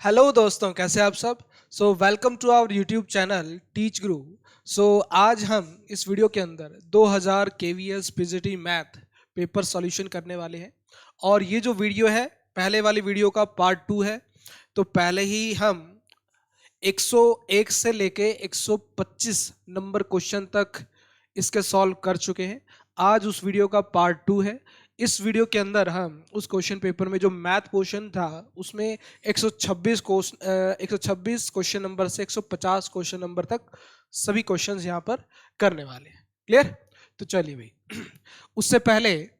Hello दोस्तों, कैसे आप सब। Welcome to our YouTube channel teach Guru. आज हम इस वीडियो के अंदर 2000 KVS PGT math paper solution करने वाले हैं। और ये जो वीडियो है पहले वाली वीडियो का पार्ट 2 है। तो पहले ही हम 101 से लेके 125 नंबर क्वेश्चन तक इसके सॉल्व कर चुके हैं। आज उस वीडियो का पार्ट 2 है। इस वीडियो के अंदर हम उस क्वेश्चन पेपर में जो मैथ पोर्शन था उसमें 126 क्वेश्चन नंबर से 150 क्वेश्चन नंबर तक सभी क्वेश्चंस यहाँ पर करने वाले हैं। क्लियर? तो चलिए भाई उससे पहले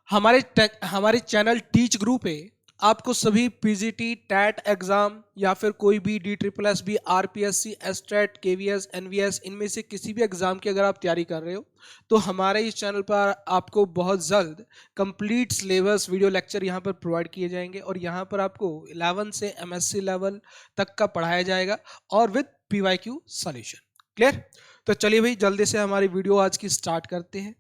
हमारे चैनल टीच गुरु पे आपको सभी पीजीटी टैट एग्जाम या फिर कोई भी DSSB RPSC STET KVS NVS इनमें से किसी भी एग्जाम की अगर आप तैयारी कर रहे हो तो हमारे इस चैनल पर आपको बहुत जल्द कंप्लीट सिलेबस वीडियो लेक्चर यहाँ पर प्रोवाइड किए जाएंगे और यहाँ पर आपको 11 से MSc लेवल तक का पढ़ाया जाएगा और विद PYQ सॉल्यूशन। क्लियर? तो चलिए भाई जल्दी से हमारी वीडियो आज की स्टार्ट करते हैं।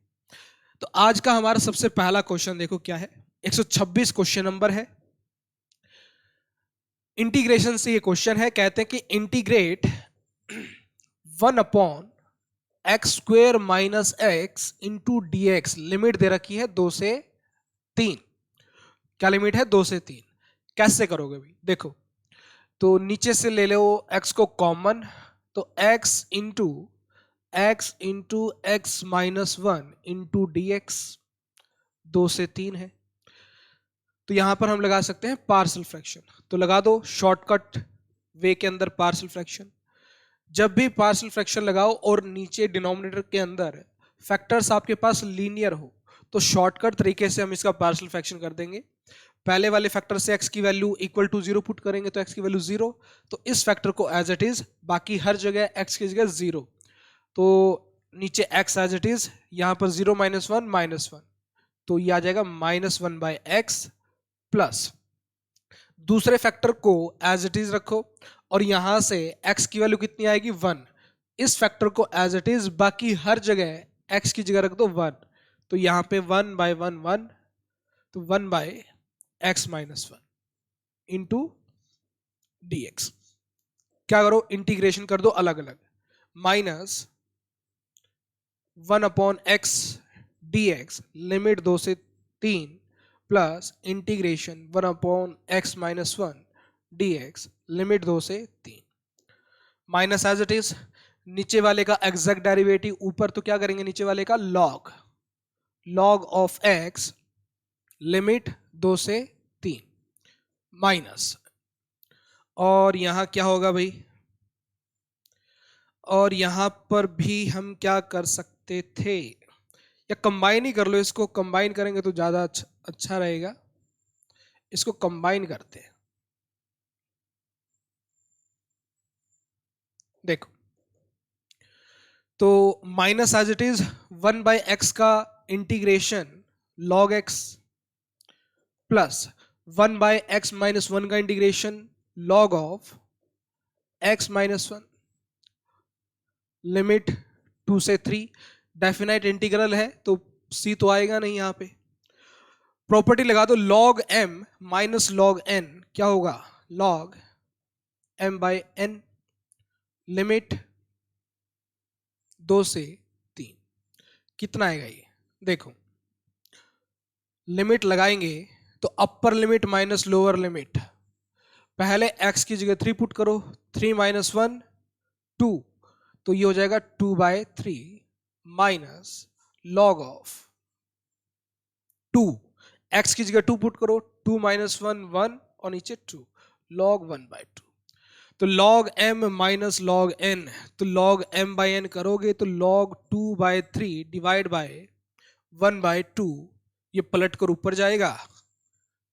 तो आज का हमारा सबसे पहला क्वेश्चन देखो क्या है। 126 क्वेश्चन नंबर है। इंटीग्रेशन से ये क्वेश्चन है। कहते हैं कि integrate 1/x² minus x into dx। Limit दे रखी है 2 से 3। क्या लिमिट है? 2 से 3। कैसे करोगे भाई? देखो, तो नीचे से ले लो x को कॉमन, तो x into x minus 1 into dx 2 से 3 है। तो यहां पर हम लगा सकते हैं पार्शियल फ्रैक्शन। तो लगा दो शॉर्टकट वे के अंदर पार्शियल फ्रैक्शन। जब भी पार्शियल फ्रैक्शन लगाओ और नीचे डिनोमिनेटर के अंदर फैक्टर्स आपके पास लीनियर हो तो शॉर्टकट तरीके से हम इसका पार्शियल फ्रैक्शन कर देंगे। पहले वाले फैक्टर से x की वैल्यू इक्वल टू 0 पुट करेंगे तो x की वैल्यू 0। तो इस फैक्टर को एज इट इज, बाकी हर जगह x की जगह 0। तो नीचे x एज इट इज, यहां पर 0 माइनस 1 माइनस 1, तो ये आ जाएगा -1/x प्लस दूसरे फैक्टर को एज इट इज रखो और यहां से x की वैल्यू कितनी आएगी? 1। इस फैक्टर को एज इट इज, बाकी हर जगह x की जगह रख दो 1। तो यहां पे 1/1 1, तो 1/x माइनस 1 इंटू dx। क्या करो? इंटीग्रेशन कर दो अलग अलग। माइनस 1/x dx लिमिट 2 से 3 plus integration 1/x minus 1 dx limit 2 से 3। माइनस एज इट इज, नीचे वाले का एग्जैक्ट डेरिवेटिव ऊपर, तो क्या करेंगे? नीचे वाले का लॉग ऑफ x लिमिट 2 से 3 माइनस, और यहां क्या होगा भाई? और यहां पर भी हम क्या कर सकते थे, या कंबाइन ही कर लो। इसको कंबाइन करेंगे तो ज्यादा अच्छा रहेगा। इसको कंबाइन करते हैं। देखो, तो minus as it is 1/x का integration log x plus 1/x minus 1 का integration log of x minus 1 limit 2 से 3। डेफिनाइट इंटीग्रल है तो c तो आएगा नहीं। यहां पे प्रॉपर्टी लगा दो log m minus log n क्या होगा? log m/n लिमिट 2 से 3। कितना आएगा ये? देखो, लिमिट लगाएंगे तो upper limit minus lower limit. पहले x की जगह 3 पुट करो, 3 माइनस 1 2, तो ये हो जाएगा 2/3 माइनस लॉग ऑफ 2। x की जगह 2 पुट करो, 2 माइनस 1 1 और नीचे 2, log 1/2। तो log m minus log n, तो log m/n करोगे तो log 2/3 डिवाइड बाय 1/2, ये पलट कर ऊपर जाएगा,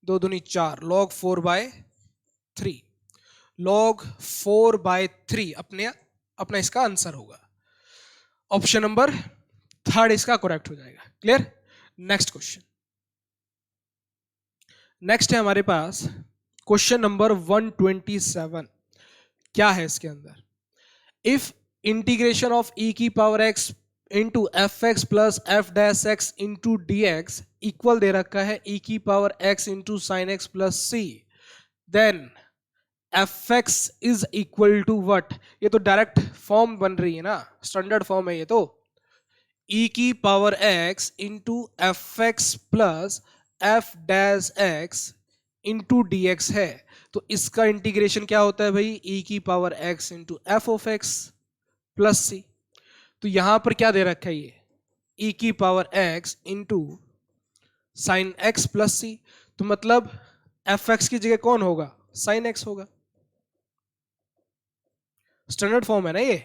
2 दूनी 4, log 4/3। log 4/3 अपना इसका आंसर होगा। ऑप्शन नंबर 3 इसका करेक्ट हो जाएगा। क्लियर? Next question. नेक्स्ट है हमारे पास क्वेश्चन नंबर 127। क्या है इसके अंदर? इफ इंटीग्रेशन ऑफ e की power x into f x plus f dash x into d equal दे रखा है e की power x into sine x plus c, then f x is equal to what, ये तो direct form बन रही है ना, स्टैंडर्ड फॉर्म है ये तो, e की power x into f x plus f dash x into d x है। तो इसका इंटीग्रेशन क्या होता है भाई, e की power x into f of x plus c. तो यहां पर क्या दे रखा है ये, e की power x into sine x plus c. तो मतलब एफ एक्स की जगह कौन होगा, साइन एक्स होगा, स्टैंडर्ड फॉर्म है ना ये।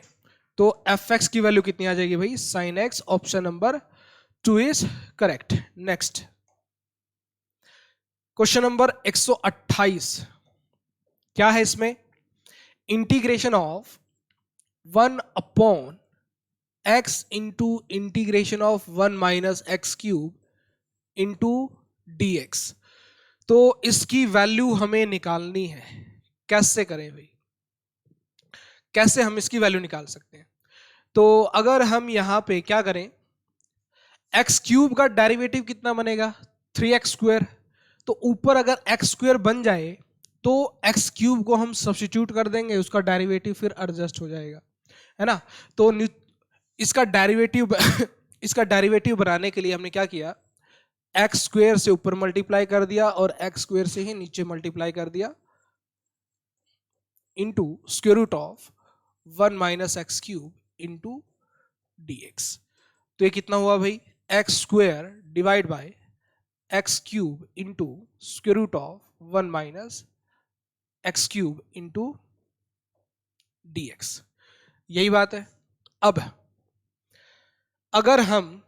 तो एफ एक्स की वैल्यू कितनी आ जाएगी भाई, sine x. Option number 2 is correct. Next question number 128, क्या है इसमें, integration of 1 upon x into integration of 1 minus x cube into d x. तो इसकी वैल्यू हमें निकालनी है, कैसे करें भाई, कैसे हम इसकी वैल्यू निकाल सकते हैं। तो अगर हम यहां पे क्या करें, एक्स क्यूब का डेरिवेटिव कितना बनेगा, 3x स्क्वायर। तो ऊपर अगर एक्स स्क्वायर बन जाए तो एक्स क्यूब को हम सब्स्टिट्यूट कर देंगे, उसका डेरिवेटिव फिर एडजस्ट हो जाएगा, है ना। तो इसका डेरिवेटिव इसका डेरिवेटिव बनाने के लिए हमने क्या किया, एक्स स्क्वायर से ऊपर मल्टीप्लाई कर दिया और एक्स स्क्वायर से ही नीचे मल्टीप्लाई कर दिया into square root of 1 minus x cube into d x. तो ये कितना हुआ भाई, x square divide by x cube into square root of 1 minus x cube into d x, यही बात है। अब अगर हम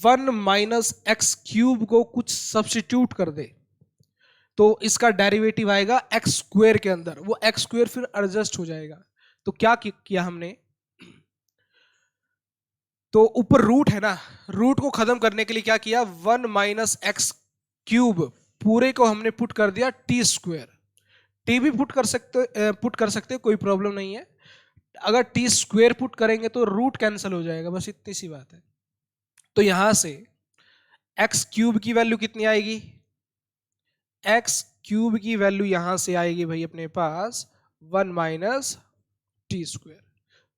1 माइनस एक्स क्यूब को कुछ सब्स्टिट्यूट कर दे तो इसका डेरिवेटिव आएगा एक्स स्क्वायर के अंदर, वो एक्स स्क्वायर फिर एडजस्ट हो जाएगा। तो क्या किया हमने, तो ऊपर रूट है ना, रूट को खत्म करने के लिए क्या किया, 1 माइनस एक्स क्यूब पूरे को हमने पुट कर दिया टी स्क्वायर। टी भी पुट कर सकते कोई प्रॉब्लम नहीं है। अगर टी स्क्वायर पुट करेंगे तो रूट कैंसिल हो जाएगा, बस इतनी सी बात है। तो यहां से एक्स क्यूब की वैल्यू कितनी आएगी, एक्स क्यूब की वैल्यू यहां से आएगी भाई अपने पास 1 minus t square,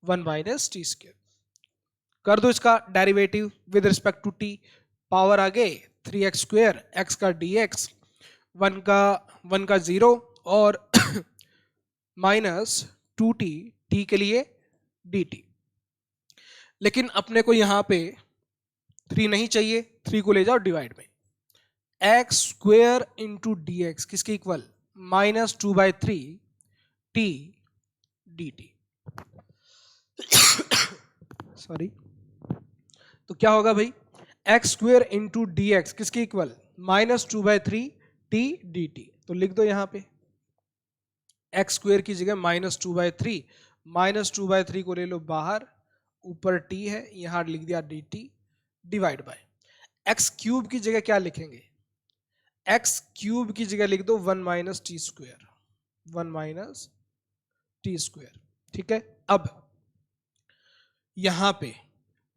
1 minus t square. कर दो इसका derivative with respect to t, power आगे 3x स्क्वायर, एक्स का dx, 1 का 0 और माइनस 2t, टी के लिए dt। लेकिन अपने को यहां पे 3 नहीं चाहिए, 3 को ले जाओ डिवाइड में, x square into d x किसके equal, minus 2/3 t d t. Sorry, तो क्या होगा भाई, x square into d x किसके equal, minus 2/3 t d t. तो लिख दो यहां पे एक्स स्क्वायर की जगह माइनस 2/3, माइनस 2/3 को ले लो बाहर, ऊपर टी है, यहां लिख दिया D T divide by x cube की जगह क्या लिखेंगे, एक्स क्यूब की जगह लिख दो 1 minus t square, 1 minus t square. ठीक है, अब यहां पे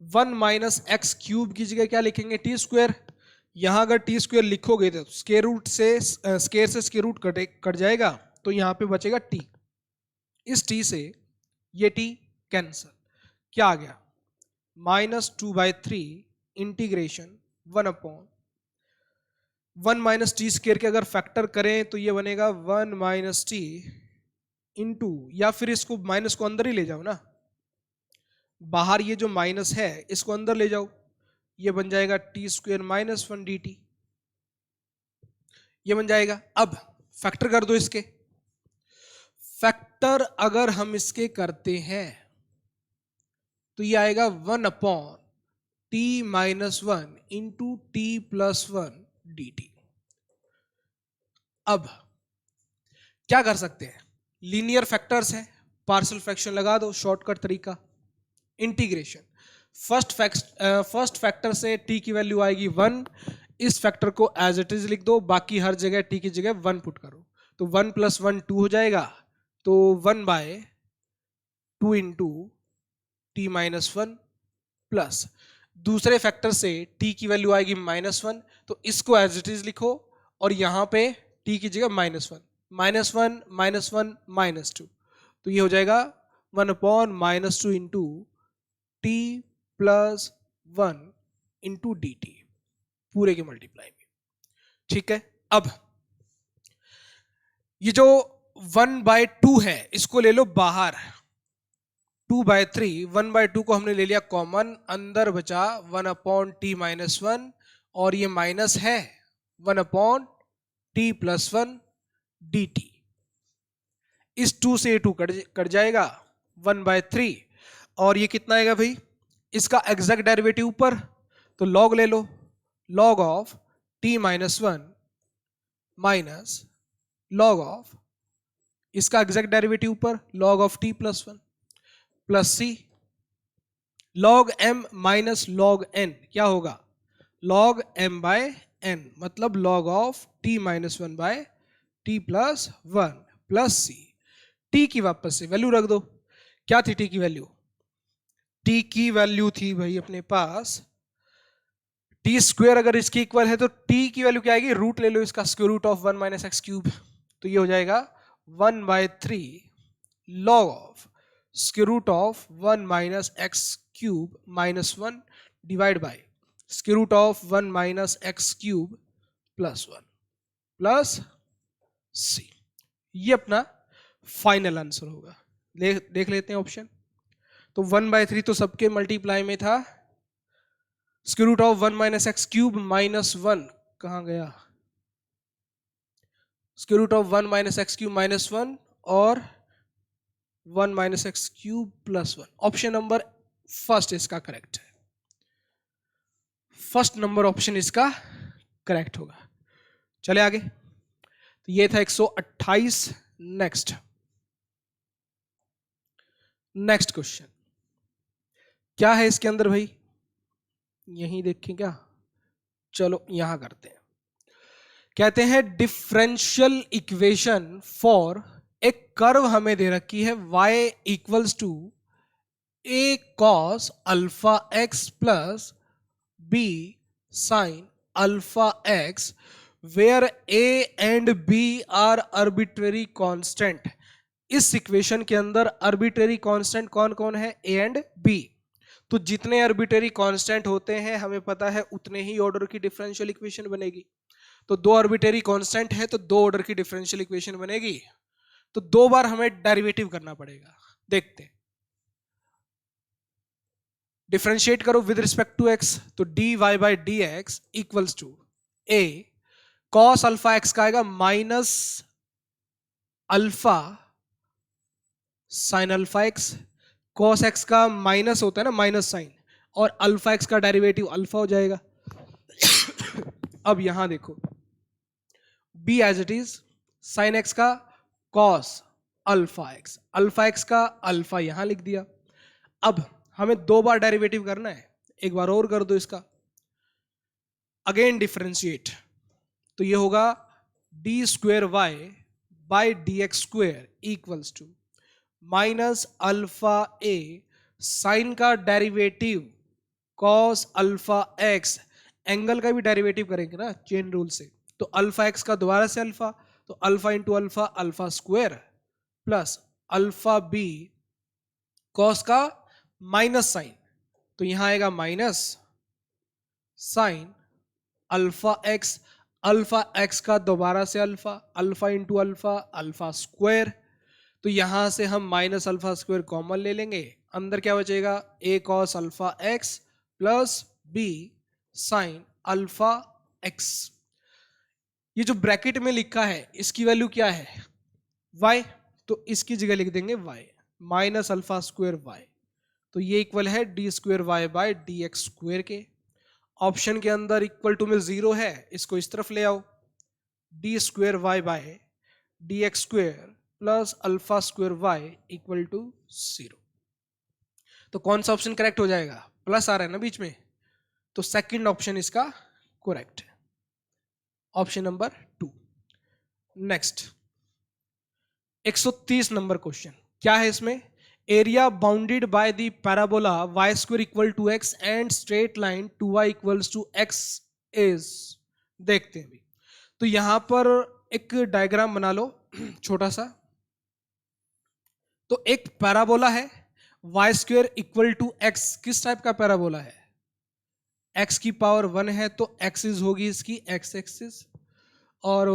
1 माइनस एक्स क्यूब की जगह क्या लिखेंगे, टी स्क्वायर। यहां अगर टी स्क्वायर लिखोगे तो स्क्वायर रूट से स्क्वायर रूट कट जाएगा, तो यहां पे बचेगा टी। इस टी से ये टी कैंसल, क्या आ गया, minus 2/3 integration 1 upon 1 minus t square के अगर फैक्टर करें तो ये बनेगा 1 माइनस टी इंटू, या फिर इसको माइनस को अंदर ही ले जाओ ना, बाहर ये जो माइनस है इसको अंदर ले जाओ, ये बन जाएगा T square minus 1 D T, ये बन जाएगा। अब फैक्टर कर दो इसके, फैक्टर अगर हम इसके करते हैं तो ये आएगा 1 upon T minus 1 into T plus 1 D T. अब क्या कर सकते हैं, लीनियर फैक्टर्स है, पार्शियल फ्रैक्शन लगा दो, शॉर्टकट तरीका, इंटीग्रेशन। फर्स्ट फैक्टर से टी की वैल्यू आएगी 1, इस फैक्टर को एज इट इज लिख दो, बाकी हर जगह टी की जगह 1 पुट करो, तो 1 + 1 2 हो जाएगा, तो 1/2 इंटू टी माइनस 1 प्लस दूसरे फैक्टर से टी की वैल्यू आएगी -1, तो इसको एज इट इज लिखो और यहां पे टी की जगह -1, -1 -1 -2, तो ये हो जाएगा 1/-2 into T plus 1 into D T, पूरे के मल्टीप्लाई में। ठीक है, अब ये जो 1/2 है इसको ले लो बाहर, 2/3, 1/2 को हमने ले लिया कॉमन, अंदर बचा 1/t-1 और ये माइनस है 1/t+1 dt। इस 2 से ये 2 कट जाएगा, 1/3, और ये कितना आएगा भाई, इसका एग्जैक्ट डेरिवेटिव ऊपर, तो लॉग ले लो, log of t-1 minus log of इसका एग्जैक्ट डेरिवेटिव ऊपर, log of t+1 plus c, log m minus log n क्या होगा, लॉग m/n, मतलब log of t-1/t+1 plus c. t की वापस से वैल्यू रख दो, क्या थी t की वैल्यू, t की वैल्यू थी भाई अपने पास टी स्क्वायर, अगर इसके इक्वल है तो t की वैल्यू क्या आएगी, रूट ले लो इसका, square root of 1 minus x cube, तो ये हो जाएगा 1/3 log of square root of 1 minus x cube minus 1 divide by square root of 1 minus x cube plus 1 plus c. ये अपना फाइनल आंसर होगा। देख लेते हैं ऑप्शन, तो 1/3 तो सबके मल्टीप्लाई में था, square root of 1 minus x cube minus 1 कहां गया, square root of 1 minus x cube minus 1 और 1 minus x cube plus 1, option number first इसका करेक्ट है, फर्स्ट नंबर ऑप्शन इसका करेक्ट होगा। चले आगे, तो ये था 128। नेक्स्ट क्वेश्चन क्या है इसके अंदर भाई, यहीं देखें क्या, चलो यहां करते हैं। कहते हैं डिफरेंशियल इक्वेशन फॉर एक कर्व हमें दे रखी है y equals to a cos alpha x plus b sin alpha x where a and b are arbitrary constant. इस इक्वेशन के अंदर आर्बिट्रेरी कांस्टेंट कौन कौन है, a एंड b। तो जितने आर्बिट्रेरी कांस्टेंट होते हैं हमें पता है उतने ही ऑर्डर की डिफरेंशियल इक्वेशन बनेगी। तो दो आर्बिट्रेरी कांस्टेंट है तो दो ऑर्डर की डिफरेंशियल इक्वेशन बनेगी, तो दो बार हमें डेरिवेटिव करना पड़ेगा। देखते हैं, डिफरेंशिएट करो विद रिस्पेक्ट टू x, तो dy by d x equals to a cos alpha x का आएगा minus alpha sine alpha x, cos x का माइनस होता है ना, माइनस साइन, और अल्फा x का डेरिवेटिव अल्फा हो जाएगा। अब यहां देखो b as it is, sine x का cos अल्फा x का अल्फा यहां लिख दिया। अब हमें दो बार डेरिवेटिव करना है, एक बार और कर दो इसका, अगेन डिफरेंशिएट, तो ये होगा d square y by d x square equals to minus alpha a sine का derivative cos alpha x, angle का भी डेरिवेटिव करेंगे ना चेन रूल से, तो अल्फा एक्स का दोबारा से अल्फा, तो alpha into alpha alpha square plus alpha b cos का माइनस साइन, तो यहां आएगा माइनस साइन अल्फा एक्स का दोबारा से alpha, alpha into alpha alpha square, तो यहां से हम माइनस अल्फा स्क्वायर कॉमन ले लेंगे, अंदर क्या बचेगा a cos alpha x plus b sine alpha x. ये जो ब्रैकेट में लिखा है इसकी वैल्यू क्या है y, तो इसकी जगह लिख देंगे y minus alpha square y, तो ये इक्वल है d square y by d x square के। ऑप्शन के अंदर इक्वल टू में जीरो है, इसको इस तरफ ले आओ, d square y by d x square plus alpha square y equal to 0। तो कौन सा ऑप्शन करेक्ट हो जाएगा, प्लस आ रहा है ना बीच में, तो सेकंड ऑप्शन इसका करेक्ट है, ऑप्शन नंबर 2। नेक्स्ट 130 नंबर क्वेश्चन क्या है इसमें, area bounded by the parabola y square equal to x and straight line 2y equals to x is. देखते हैं भी, तो यहां पर एक डायग्राम बना लो छोटा सा। तो एक पैराबोला है y square equal to x. किस टाइप का पैराबोला है? एक्स की पावर 1 है तो एक्सिस होगी इसकी एक्स एक्सिस, और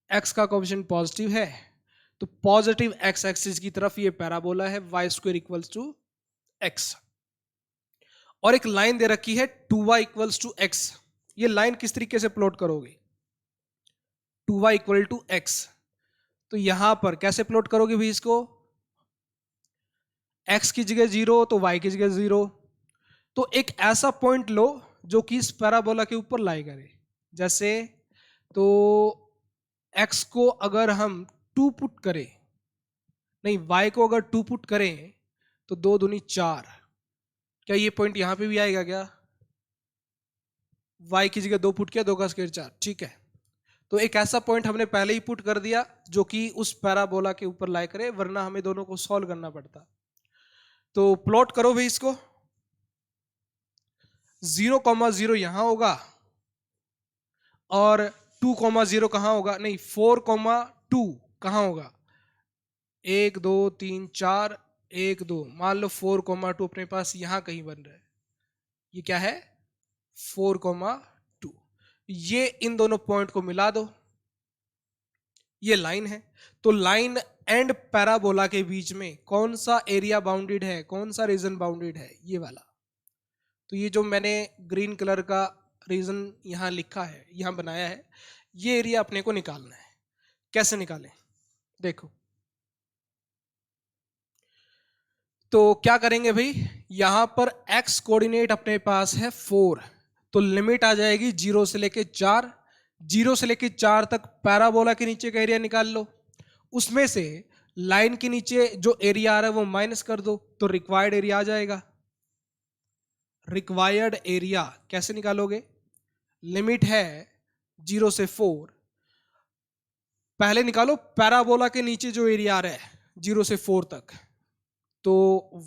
एक्स का कोएफिशिएंट पॉजिटिव है तो पॉजिटिव एक्स एक्सिस की तरफ ये पैराबोला है y square equals to x. और एक लाइन दे रखी है 2y इक्वल्स टू एक्स। ये लाइन किस तरीके से प्लॉट करोगे? 2y इक्वल टू एक्स, तो यहां पर कैसे प्लॉट करोगे भाई इसको? x की जगह 0 तो y की जगह 0। तो एक ऐसा पॉइंट लो जो कि इस पैराबोला के ऊपर लाई करे। जैसे तो x को अगर हम 2 पुट करें, नहीं y को अगर 2 पुट करें तो 2 दूनी 4। क्या ये पॉइंट यहां पे भी आएगा क्या? y की जगह 2 पुट किया, 2 का स्क्वायर 4, ठीक है। तो एक ऐसा पॉइंट हमने पहले ही पुट कर दिया जो कि उस पैराबोला के ऊपर लाई करे, वरना हमें दोनों को सॉल्व करना पड़ता। तो प्लॉट करो भाई इसको। 0,0 यहां होगा और 2,0 कहां होगा? नहीं 4,2 कहां होगा? 1 2 3 4 1 2, मान लो 4,2 अपने पास यहां कहीं बन रहा है। ये क्या है? 4,2। ये इन दोनों पॉइंट को मिला दो, ये लाइन है। तो लाइन एंड पैराबोला के बीच में कौन सा एरिया बाउंडेड है, कौन सा रीजन बाउंडेड है? ये वाला। तो ये जो मैंने ग्रीन कलर का रीजन यहां लिखा है, यहां बनाया है, ये एरिया अपने को निकालना है। कैसे निकालें? देखो, तो क्या करेंगे भाई, यहां पर x कोऑर्डिनेट अपने पास है 4, तो लिमिट आ जाएगी 0 से लेके 4। 0 से लेके 4 तक पैराबोला के नीचे का एरिया निकाल लो। उसमें से लाइन के नीचे जो एरिया आ रहा है वो माइनस कर दो, तो रिक्वायर्ड एरिया आ जाएगा। रिक्वायर्ड एरिया कैसे निकालोगे? लिमिट है 0 से 4। पहले निकालो पैराबोला के नीचे जो एरिया आ रहा है 0 से 4 तक। तो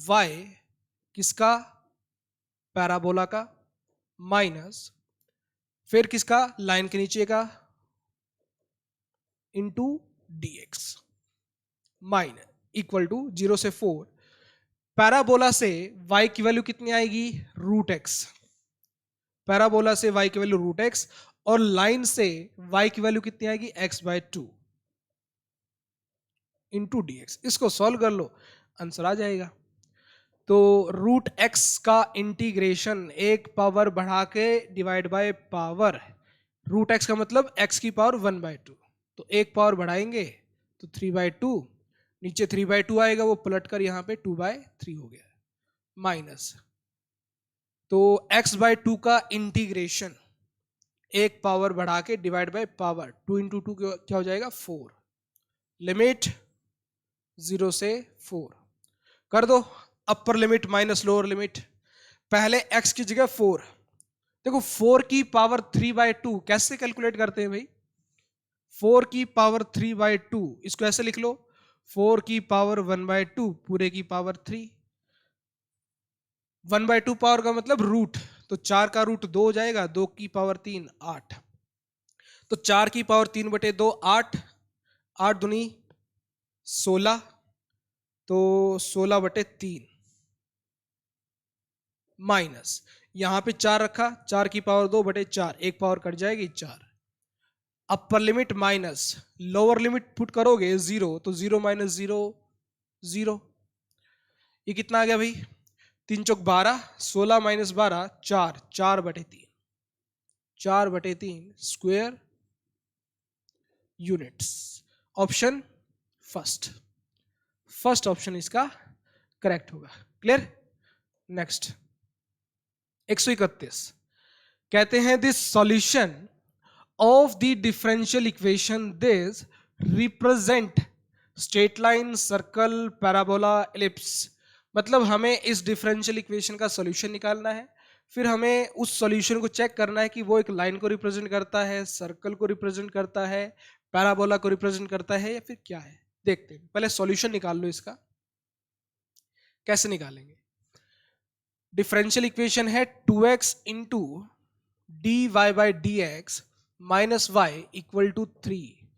y किसका? पैराबोला का, माइनस फिर किसका? लाइन के नीचे का, into dx, minus equal to 0 से 4। पैराबोला से y की वैल्यू कितनी आएगी? Root x. पैराबोला से y की वैल्यू रूट एक्स, और लाइन से y की वैल्यू कितनी आएगी? x/2 into dx। इसको सॉल्व कर लो, आंसर आ जाएगा। तो रूट एक्स का इंटीग्रेशन एक पावर बढ़ा के divide by power, root x का मतलब x की पावर 1/2, तो एक पावर बढ़ाएंगे तो 3/2, नीचे 3/2 आएगा, वो पलट कर यहाँ पे 2/3 हो गया, माइनस। तो x/2 का इंटीग्रेशन एक पावर बढ़ा के डिवाइड बाय पावर, 2 × 2 क्या हो जाएगा? 4। लिमिट 0 से 4 कर दो, upper limit minus lower limit. पहले x की जगह 4, देखो 4 की पावर 3/2 कैसे कैलकुलेट करते हैं भाई? 4 की पावर 3/2 इसको ऐसे लिख लो, 4 की पावर 1/2 पूरे की पावर 3। 1/2 पावर का मतलब रूट, तो 4 का रूट 2 हो जाएगा, 2 की पावर 3 8। तो 4 की पावर 3/2 8, 8 दूनी 16, तो 16/3 माइनस, यहां पे 4 रखा, 4 की पावर 2/4, एक पावर कट जाएगी 4। Upper limit minus, lower limit put करोगे 0, तो 0 - 0 0। ये कितना आ गया भाई? 3 चौक 12, 16 - 12 4, 4/3, 4/3 square units. Option first, first option इसका करेक्ट होगा। क्लियर? नेक्स्ट 131 कहते हैं this solution of the differential equation this represent straight line, circle, parabola, ellipse. मतलब हमें इस डिफरेंशियल इक्वेशन का सॉल्यूशन निकालना है, फिर हमें उस सॉल्यूशन को चेक करना है कि वो एक लाइन को रिप्रेजेंट करता है, सर्कल को रिप्रेजेंट करता है, पैराबोला को रिप्रेजेंट करता है, या फिर क्या है। देखते हैं, पहले सॉल्यूशन निकाल लो इसका। कैसे निकालेंगे? डिफरेंशियल इक्वेशन है 2x into dy/dx minus y equal to 3।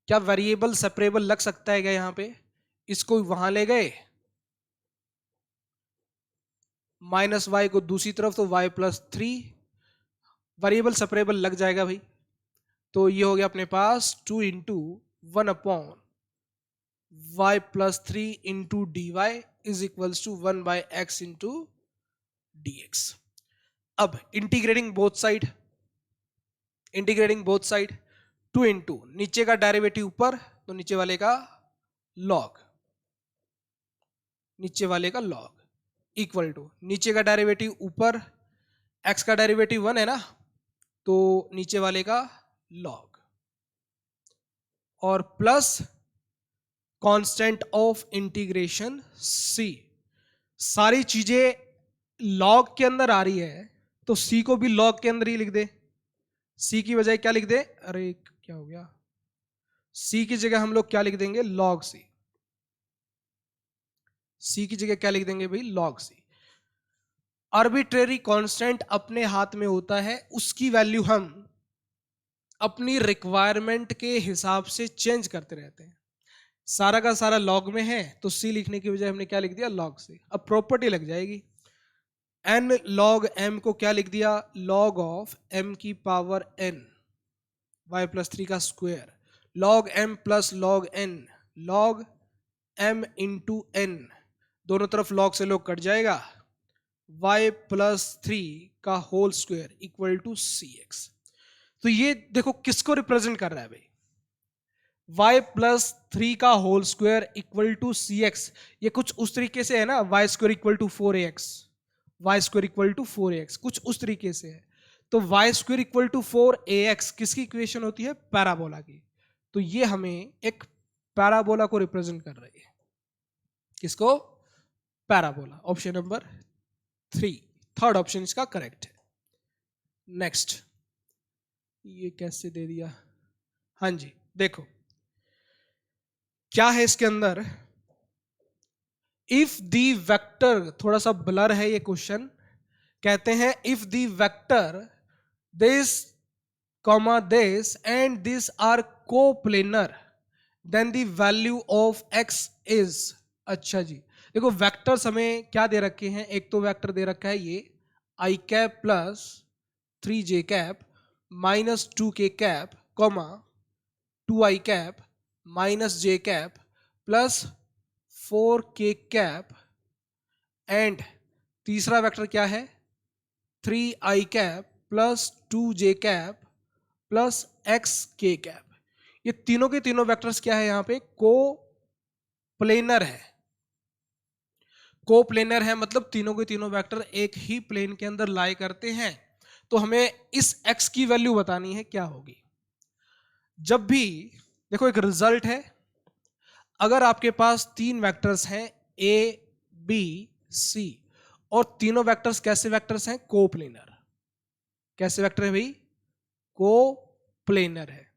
क्या वेरिएबल सेपरेबल लग सकता है क्या यहाँ पे? इसको वहां ले गए माइनस वाई को दूसरी तरफ, तो y plus three variable separable लग जाएगा भाई। तो ये हो गया अपने पास 2 into 1 upon y plus three into d y is equals to 1/x into d x. अब इंटीग्रेटिंग बोथ साइड 2 इंटू नीचे का डेरिवेटिव ऊपर, तो नीचे वाले का लॉग, इक्वल टू नीचे का डेरिवेटिव ऊपर, x का डेरिवेटिव 1 है ना, तो नीचे वाले का लॉग, और plus constant of integration c। सारी चीजें लॉग के अंदर आ रही है तो c को भी लॉग के अंदर ही लिख दे। c की बजाय क्या लिख दे, अरे क्या हो गया, c की जगह हम लोग क्या लिख देंगे, लॉग c। c की जगह क्या लिख देंगे भाई, लॉग c। आर्बिट्रेरी कांस्टेंट अपने हाथ में होता है, उसकी वैल्यू हम अपनी रिक्वायरमेंट के हिसाब से चेंज करते रहते हैं। सारा का सारा लॉग में है तो c लिखने की बजाय हमने क्या लिख दिया, लॉग c। अब प्रॉपर्टी लग जाएगी, n log m को क्या लिख दिया, log ऑफ m की power n y plus three का square, log m plus log n, log m into n, दोनों तरफ log से log कट जाएगा, y प्लस थ्री का whole square equal to cx। तो ये देखो किसको रिप्रेजेंट कर रहा है भाई, y प्लस थ्री का whole square equal to cx। ये कुछ उस तरीके से है ना, y square equal to 4ax, y square equal to 4ax, कुछ उस तरीके से है। तो y square equal to 4ax किसकी इक्वेशन होती है, पैराबोला की। तो ये हमें एक पैराबोला को रिप्रेजेंट कर रही है, किसको, parabola. Option number 3, third option इसका करेक्ट है। नेक्स्ट, ये कैसे दे दिया, हाँ जी देखो क्या है इसके अंदर, इफ दी वेक्टर, थोड़ा सा ब्लर है ये क्वेश्चन, कहते हैं if the vector this comma this and this are coplanar then the value of x is. अच्छा जी देखो वेक्टर्स हमें क्या दे रखे हैं, एक तो वेक्टर दे रखा है ये i cap plus 3j cap minus 2k cap comma 2i cap minus j cap plus 4k cap, and तीसरा वेक्टर क्या है 3i cap plus 2j cap plus xk cap. ये तीनों के तीनों वेक्टर्स क्या है, यहां पे को प्लेनर है। को प्लेनर है मतलब तीनों के तीनों वेक्टर एक ही प्लेन के अंदर लाई करते हैं। तो हमें इस x की वैल्यू बतानी है क्या होगी। जब भी देखो एक रिजल्ट है, अगर आपके पास तीन वेक्टर्स हैं a b c और तीनों वेक्टर्स कैसे वेक्टर्स हैं, कोप्लेनर। कैसे वेक्टर है भाई, कोप्लेनर है।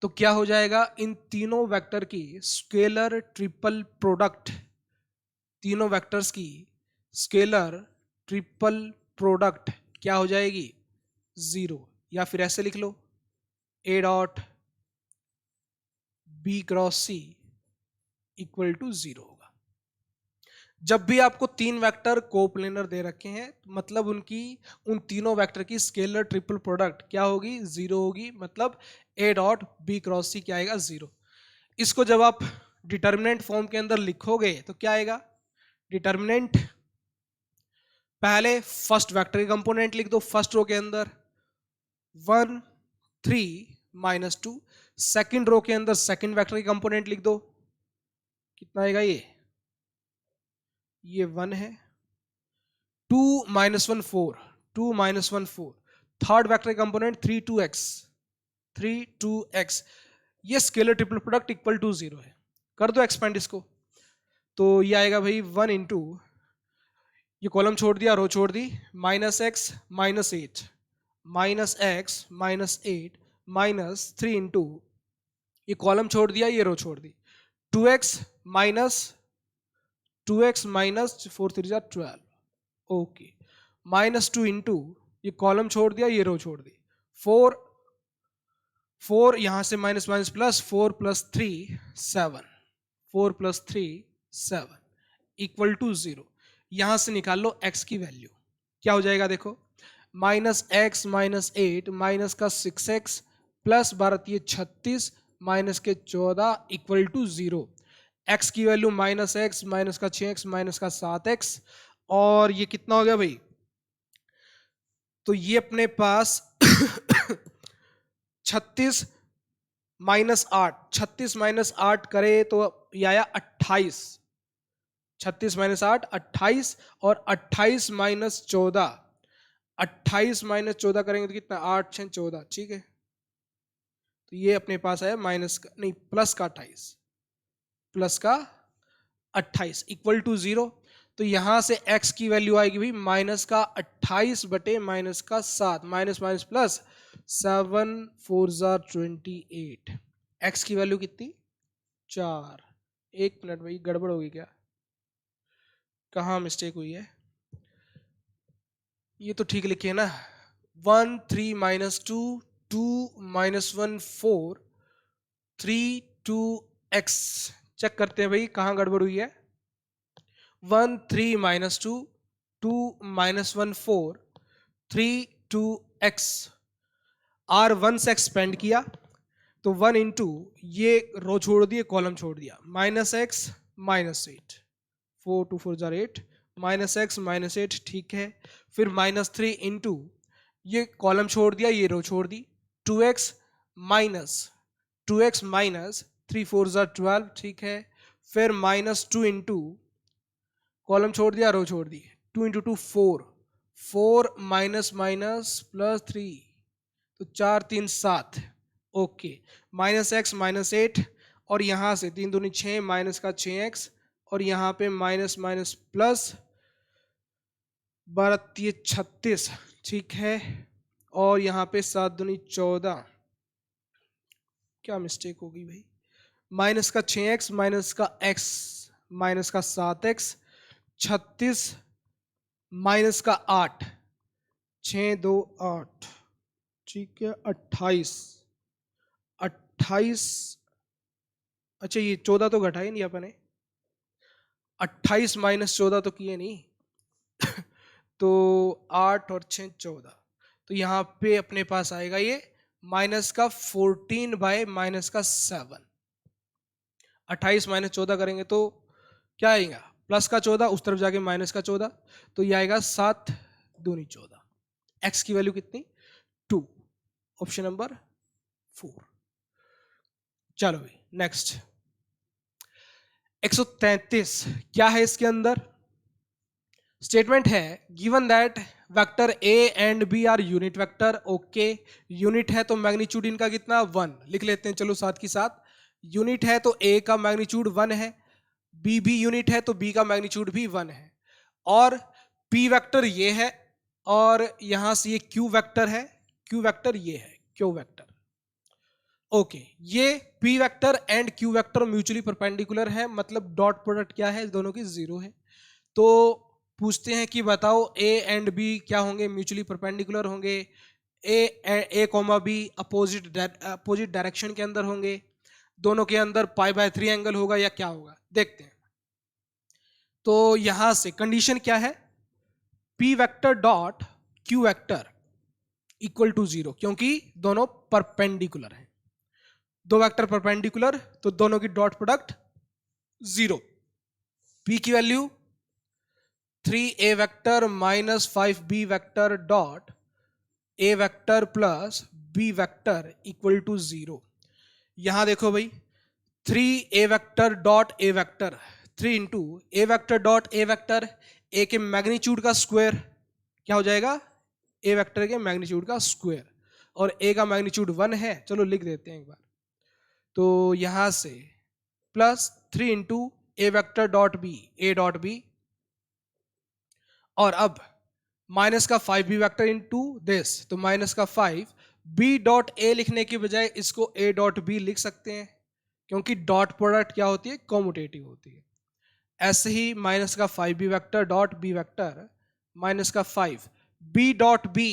तो क्या हो जाएगा, इन तीनों वेक्टर की स्केलर ट्रिपल प्रोडक्ट, तीनों वेक्टर्स की स्केलर ट्रिपल प्रोडक्ट क्या हो जाएगी, 0। या फिर ऐसे लिख लो a dot b cross c equal to 0 होगा। जब भी आपको तीन वेक्टर कोप्लेनर दे रखे हैं मतलब उन तीनों वेक्टर की स्केलर ट्रिपल प्रोडक्ट क्या होगी, 0 होगी। मतलब a dot b cross c क्या आएगा, 0। इसको जब आप डिटर्मिनेंट फॉर्म के अंदर लिखोगे तो क्या आएगा, डिटर्मिनेंट पहले फर्स्ट वेक्टर के कंपोनेंट लिख दो फर्स्ट रो के अंदर 1 3 माइनस 2, सेकेंड रो के अंदर सेकेंड वेक्टर के कंपोनेंट लिख दो, कितना आएगा ये 1 है, 2 minus 1 4, 2 minus 1 4, third vector component 3 2x, ये scalar triple product equal to 0 है। कर दो एक्सपेंड इसको, तो ये आएगा भाई 1 इंटू, ये कॉलम छोड़ दिया रो छोड़ दी, minus x minus 8 minus x minus 8 minus 3 into, ये कॉलम छोड़ दिया ये रो छोड़ दी, 2x minus 4 3 12, okay, minus 2 into, ये कॉलम छोड़ दिया ये रो छोड़ दी, 4 यहां से minus minus plus, 4 plus 3 7, 4 plus 3 7 equal to 0। यहां से निकाल लो x की वैल्यू, क्या हो जाएगा देखो, माइनस एक्स माइनस 8 माइनस का 6x प्लस 12 36 माइनस के 14 इक्वल टू 0। x की वैल्यू माइनस एक्स माइनस का 6x माइनस का 7x, और ये कितना हो गया भाई, तो ये अपने पास 36 माइनस 8, 36 माइनस 8 करे तो ये आया 28, 36 माइनस 8 28, और 28 माइनस 14, 28 माइनस 14 करेंगे तो कितना, 8 6 14, ठीक है। तो ये अपने पास आया माइनस का नहीं प्लस का 28, प्लस का 28 इक्वल टू 0। तो यहां से x की वैल्यू आएगी भाई माइनस का 28 बटे माइनस का 7, माइनस माइनस प्लस 7 4 28, x की वैल्यू कितनी 4। एक मिनट भाई गड़बड़ होगी क्या, कहाँ मिस्टेक हुई है, ये तो ठीक लिखे ना, 1 3 माइनस 2 2 माइनस 1 4 3 2 x, चेक करते हैं भाई कहाँ गड़बड़ हुई है, 1 3 माइनस 2 2 माइनस 1 4 3 2 x, आर 1 से एक्सपेंड किया तो 1 इंटू ये रो छोड़ दिए कॉलम छोड़ दिया, minus x minus 8, 4 2 4 8 minus x minus 8, ठीक है। फिर माइनस 3 इंटू ये कॉलम छोड़ दिया ये रो छोड़ दी, 2x माइनस 2x माइनस 3 4 12, ठीक है। फिर माइनस 2 इंटू कॉलम छोड़ दिया रो छोड़ दी, 2 इंटू 2 4, 4 माइनस माइनस प्लस 3, तो 4 3 7, ओके, माइनस एक्स माइनस 8, और यहां से 3 दूनी 6 माइनस का 6x, और यहां पे माइनस माइनस प्लस 12 36, ठीक है, और यहां पे 7 दूनी 14, क्या मिस्टेक होगी भाई, माइनस का 6x माइनस का x माइनस का 7x, 36 माइनस का 8, 6 2 8, ठीक है, 28 28, अच्छा ये 14 तो घटाए नहीं अपने, 28 माइनस 14 तो किए नहीं तो 8 और 6 14, तो यहाँ पे अपने पास आएगा ये माइनस का 14 बाय माइनस का 7, 28 माइनस 14 करेंगे तो क्या आएगा, प्लस का 14 उस तरफ जाके माइनस का 14, तो ये आएगा 7 दूनी 14, एक्स की वैल्यू कितनी 2, ऑप्शन नंबर 4। चलो भाई नेक्स्ट 133, क्या है इसके अंदर, स्टेटमेंट है given that vector A and B are unit vector, okay, unit है तो मैग्नीट्यूड इनका कितना 1, लिख लेते हैं चलो साथ के साथ, यूनिट है तो ए का मैग्नीट्यूड 1 है, बी भी यूनिट है तो बी का मैग्नीट्यूड भी 1 है, और पी वेक्टर ये है, और यहां से ये क्यू वेक्टर है, क्यू वेक्टर ये है क्यू वेक्टर, ओके, ये P vector and Q vector mutually perpendicular है, मतलब डॉट प्रोडक्ट क्या है दोनों की 0 है। तो पूछते हैं कि बताओ ए एंड बी क्या होंगे, म्यूचुअली परपेंडिकुलर होंगे, ए कॉमा बी अपोजिट डायरेक्शन के अंदर होंगे, दोनों के अंदर π/3 एंगल होगा या क्या होगा, देखते हैं। तो यहां से कंडीशन क्या है, P vector dot Q vector equal to 0, क्योंकि दोनों परपेंडिकुलर हैं, दो वेक्टर परपेंडिकुलर तो दोनों की डॉट प्रोडक्ट 0, पी की value 3a vector minus 5b vector dot a vector plus b vector equal to 0। यहां देखो भाई 3a vector dot a vector, 3 into A vector dot a vector, a के magnitude का square क्या हो जाएगा, a vector के मैग्नीट्यूड का स्क्वायर, और ए का मैग्नीट्यूड 1 है, चलो लिख देते हैं एक बार, तो यहां से plus 3 into A vector dot B, A dot B, और अब माइनस का 5b वेक्टर इनटू दिस, तो माइनस का 5 b डॉट ए लिखने की बजाय इसको a डॉट बी लिख सकते हैं, क्योंकि डॉट प्रोडक्ट क्या होती है, कॉम्यूटेटिव होती है। ऐसे ही माइनस का 5b vector dot b vector minus का 5 b dot b,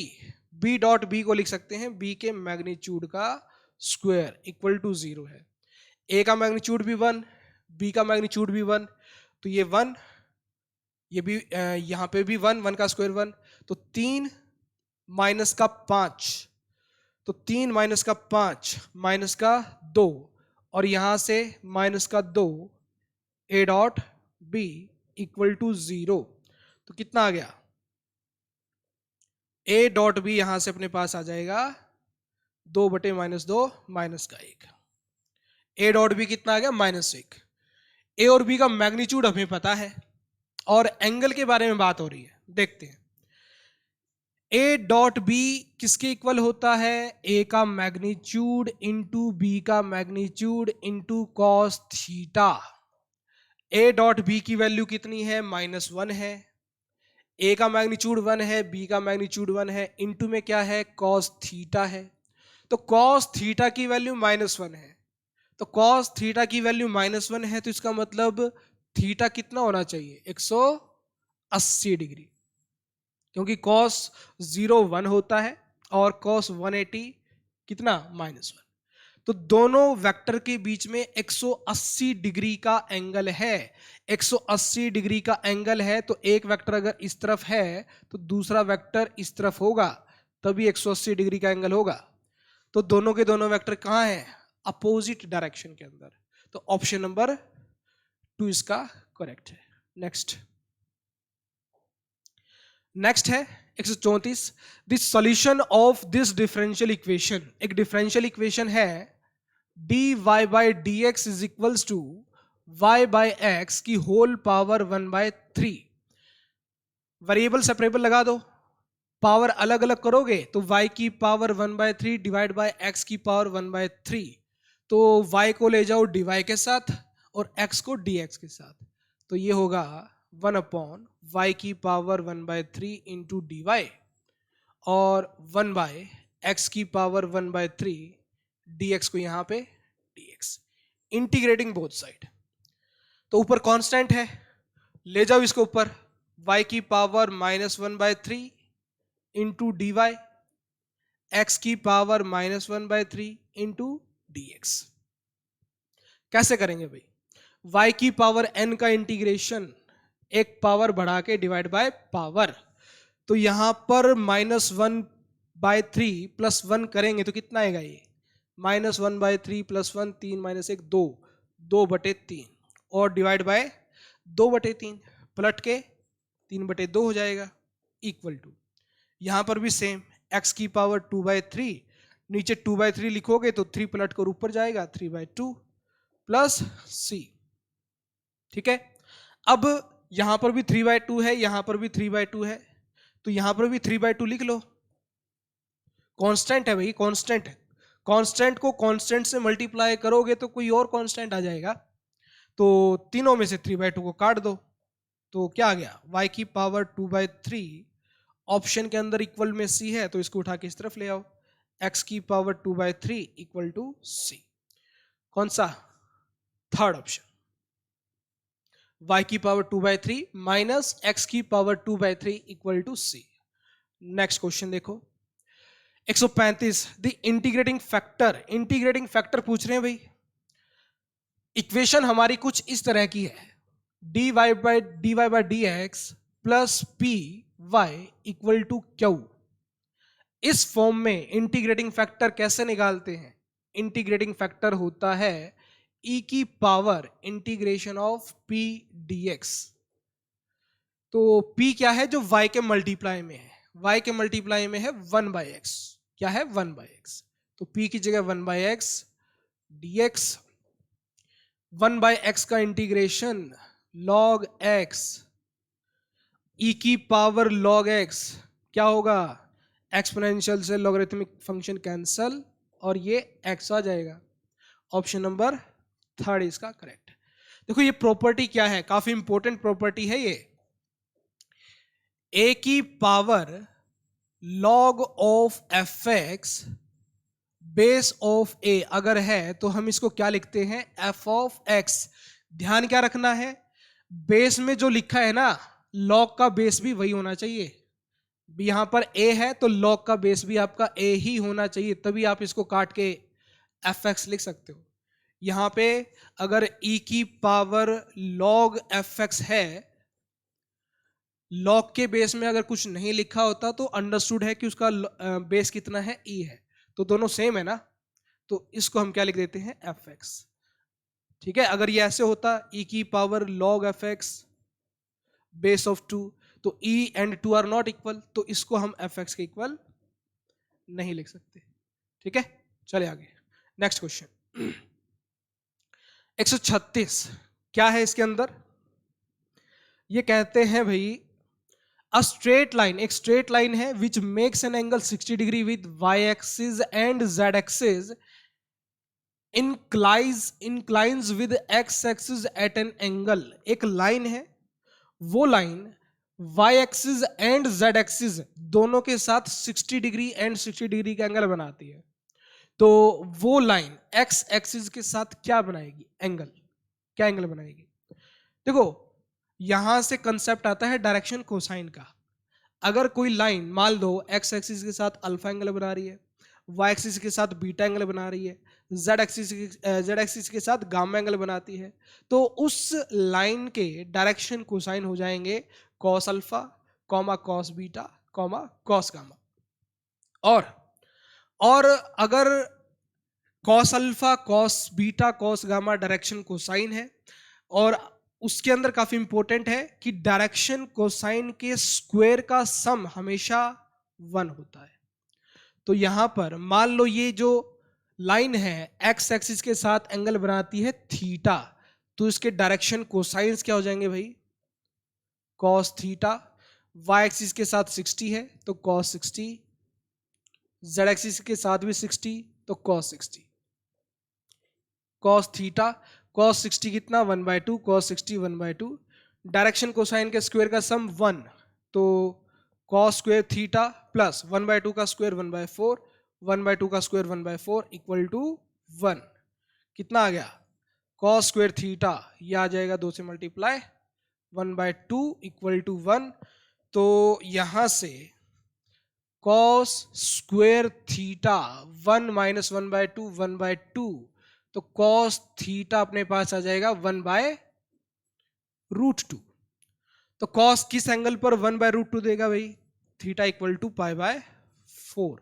b dot b को लिख सकते हैं b के मैग्नीट्यूड का स्क्वायर इक्वल टू 0 है। ए का मैग्नीट्यूड भी 1, बी का मैग्नीट्यूड भी 1, तो ये 1, ये भी यहाँ पे भी 1, 1 का स्क्वायर 1, तो 3 माइनस का 5, तो 3 माइनस का 5 माइनस का 2, और यहां से माइनस का 2, A dot B equal to 0, तो कितना आ गया, ए डॉट बी यहां से अपने पास आ जाएगा 2 बटे -2 माइनस का 1। ए डॉट बी कितना आ गया, -1। ए और बी का मैग्नीट्यूड हमें पता है और एंगल के बारे में बात हो रही है, देखते हैं। ए डॉट बी किसके इक्वल होता है, ए का मैग्नीट्यूड इंटू बी का magnitude into cos theta. A dot B की वैल्यू कितनी है, -1 है। ए का मैग्नीट्यूड 1 है, बी का मैग्नीट्यूड 1 है, इंटू में क्या है, कॉस थीटा है। तो कॉस थीटा की वैल्यू -1 है, तो कॉस थीटा की वैल्यू -1 है, तो इसका मतलब थीटा कितना होना चाहिए, 180 डिग्री, क्योंकि कॉस 0 1 होता है और कॉस 180 कितना, -1। तो दोनों वेक्टर के बीच में 180 डिग्री का एंगल है। 180 डिग्री का एंगल है, तो एक वेक्टर अगर इस तरफ है तो दूसरा वेक्टर इस तरफ होगा, तभी 180 डिग्री का एंगल होगा। तो दोनों के दोनों वेक्टर कहां हैं, अपोजिट डायरेक्शन के अंदर। तो ऑप्शन नंबर 2 इसका करेक्ट है। नेक्स्ट है 134, the solution of this differential equation. एक डिफरेंशियल इक्वेशन है dy by d x is equals to y by x की होल पावर 1/3। वेरिएबल सेपरेबल लगा दो, पावर अलग अलग करोगे तो y की पावर 1/3 डिवाइड बाय x की पावर 1/3, तो y को ले जाओ dy के साथ और x को dx के साथ, तो ये होगा 1/y की पावर 1/3 इंटू डी वाई और 1/x की पावर 1/3 dx को यहां पे dx, इंटीग्रेटिंग बोथ साइड। तो ऊपर कांस्टेंट है, ले जाओ इसको ऊपर, y की power -1/3 into d y, x की पावर -1/3 इंटू dx। कैसे करेंगे भाई, y की पावर n का इंटीग्रेशन एक पावर बढ़ा के डिवाइड बाय पावर, तो यहां पर -1/3 प्लस 1 करेंगे तो कितना आएगा, ये -1/3 प्लस 1, 3 - 1 2, 2/3 और डिवाइड बाय 2/3, पलट के 3/2 हो जाएगा, इक्वल टू यहां पर भी सेम, x की पावर 2/3, नीचे 2/3 लिखोगे तो 3 पलट कर ऊपर जाएगा, 3/2 प्लस c। ठीक है, अब यहां पर भी 3/2 है, यहां पर भी 3/2 है, तो यहां पर भी 3/2 लिख लो। कांस्टेंट है भाई, कांस्टेंट है, कांस्टेंट को कांस्टेंट से मल्टीप्लाई करोगे तो कोई और कांस्टेंट आ जाएगा, तो तीनों में से 3/2 को काट दो, तो क्या आ गया, y की पावर 2/3, ऑप्शन के अंदर इक्वल में c है तो इसको उठा के इस तरफ ले आओ, x की पावर 2/3 इक्वल टू c। कौन सा, थर्ड ऑप्शन, y की पावर 2/3 माइनस x की power 2/3 equal to c। Next question देखो 135, the integrating factor. Integrating factor पूछ रहे हैं भाई। इक्वेशन हमारी कुछ इस तरह की है, dy by d x plus P y equal to Q. इस फॉर्म में इंटीग्रेटिंग फैक्टर कैसे निकालते हैं, इंटीग्रेटिंग फैक्टर होता है e की power integration of p dx। तो p क्या है, जो y के मल्टीप्लाई में है, y के मल्टीप्लाई में है 1/x, क्या है 1/x, तो p की जगह 1/x dx, 1/x का इंटीग्रेशन log x, e की पावर log x क्या होगा, एक्सपोनेंशियल से लॉगरिथमिक फंक्शन कैंसल और ये x आ जाएगा। ऑप्शन नंबर थर्ड इसका करेक्ट। देखो ये प्रॉपर्टी क्या है, काफी इंपॉर्टेंट प्रॉपर्टी है ये, a की power log of fx base of a अगर है तो हम इसको क्या लिखते हैं, f ऑफ x। ध्यान क्या रखना है, बेस में जो लिखा है ना, log का बेस भी वही होना चाहिए। यहां पर a है तो log का बेस भी आपका a ही होना चाहिए, तभी आप इसको काट के एफ एक्स लिख सकते हो। यहां पे अगर e की पावर log एफ एक्स है, लॉग के बेस में अगर कुछ नहीं लिखा होता तो अंडरस्टूड है कि उसका बेस कितना है, e है, तो दोनों सेम है ना, तो इसको हम क्या लिख देते हैं, एफ एक्स। ठीक है, अगर ये ऐसे होता e की power log F x base of 2, तो e and 2 are not equal, तो इसको हम एफ एक्स के इक्वल नहीं लिख सकते। ठीक है, चले आगे, नेक्स्ट क्वेश्चन 136। क्या है इसके अंदर, ये कहते हैं भाई अ स्ट्रेट लाइन, एक स्ट्रेट लाइन है which makes an angle 60 degree with y axis and z axis inclines with x axis at an angle. एक लाइन है, वो line y axis and z axis दोनों के साथ 60 डिग्री एंड 60 डिग्री का angle बनाती है। तो वो लाइन x एक्सिस के साथ क्या बनाएगी, एंगल, क्या एंगल बनाएगी। देखो यहां से कंसेप्ट आता है डायरेक्शन कोसाइन का। अगर कोई लाइन मान लो x एक्सिस के साथ अल्फा एंगल बना रही है, y एक्सिस के साथ बीटा एंगल बना रही है, z एक्सिस के साथ गामा एंगल बनाती है, तो उस लाइन के डायरेक्शन कोसाइन हो जाएंगे cos alpha comma cos beta comma cos gamma. और अगर cos alpha cos beta cos gamma direction cosine है, और उसके अंदर काफी इंपॉर्टेंट है कि डायरेक्शन कोसाइन के स्क्वायर का सम हमेशा 1 होता है। तो यहां पर मान लो ये जो लाइन है एक्स एक्सिस के साथ एंगल बनाती है थीटा, तो इसके डायरेक्शन कोसाइंस क्या हो जाएंगे भाई, cos थीटा। वाई एक्सिस के साथ 60 है तो cos 60, z एक्सिस के साथ भी 60 तो cos 60। cos थीटा cos 60 कितना 1/2, cos 60 1/2, डायरेक्शन कोसाइन के स्क्वायर का सम 1, तो cos स्क्वायर थीटा प्लस 1/2 का स्क्वायर 1/4, 1/2 का स्क्वायर 1/4 इक्वल टू 1। कितना आ गया, cos स्क्वायर थीटा, ये आ जाएगा 2 से मल्टीप्लाई, 1/2 इक्वल टू 1। तो यहां से cos स्क्वायर थीटा 1 माइनस 1/2 1/2, तो cos थीटा अपने पास आ जाएगा 1/√2। तो cos किस एंगल पर 1/√2 देगा भाई, theta equal to π/4।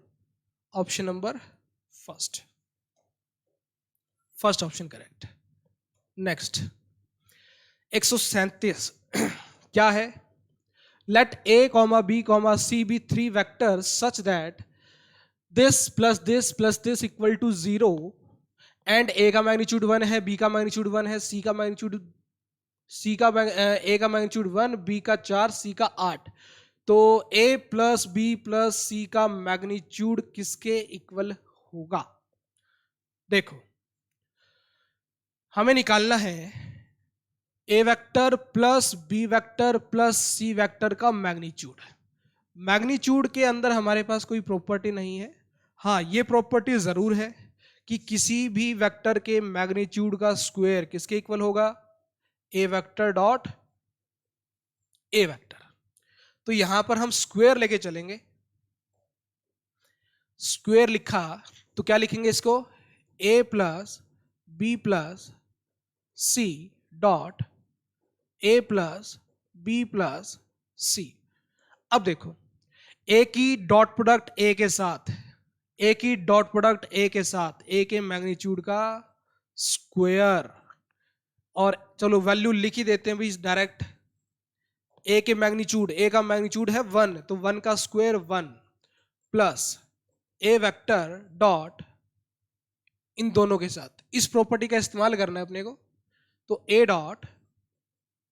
Option number first option correct. Next 137 क्या है, let a comma b comma c be 3 vectors such that this plus this equal to 0 and a का मैग्नीट्यूड 1 है, b का मैग्नीट्यूड 1 है, a का मैग्नीट्यूड 1, b का 4, c का 8। तो a plus b plus c का मैग्नीट्यूड किसके इक्वल होगा। देखो हमें निकालना है ए vector plus b vector plus c vector का मैग्नीट्यूड। मैग्नीट्यूड के अंदर हमारे पास कोई प्रॉपर्टी नहीं है, हाँ ये प्रॉपर्टी जरूर है कि किसी भी वेक्टर के मैग्नीट्यूड का स्क्वायर किसके इक्वल होगा, ए वेक्टर डॉट ए वेक्टर। तो यहां पर हम स्क्वायर लेके चलेंगे, स्क्वायर लिखा तो क्या लिखेंगे इसको, a plus b plus c dot A plus b plus c. अब देखो ए की डॉट प्रोडक्ट ए के साथ, ए की डॉट प्रोडक्ट ए के साथ ए के मैग्नीट्यूड का स्क्वायर, और चलो वैल्यू लिख ही देते हैं भाई डायरेक्ट। ए के मैग्नीट्यूड, ए का मैग्नीट्यूड है 1, तो 1 का square 1 plus A vector dot in दोनों के साथ, इस प्रॉपर्टी का इस्तेमाल करना है अपने को, तो ए डॉट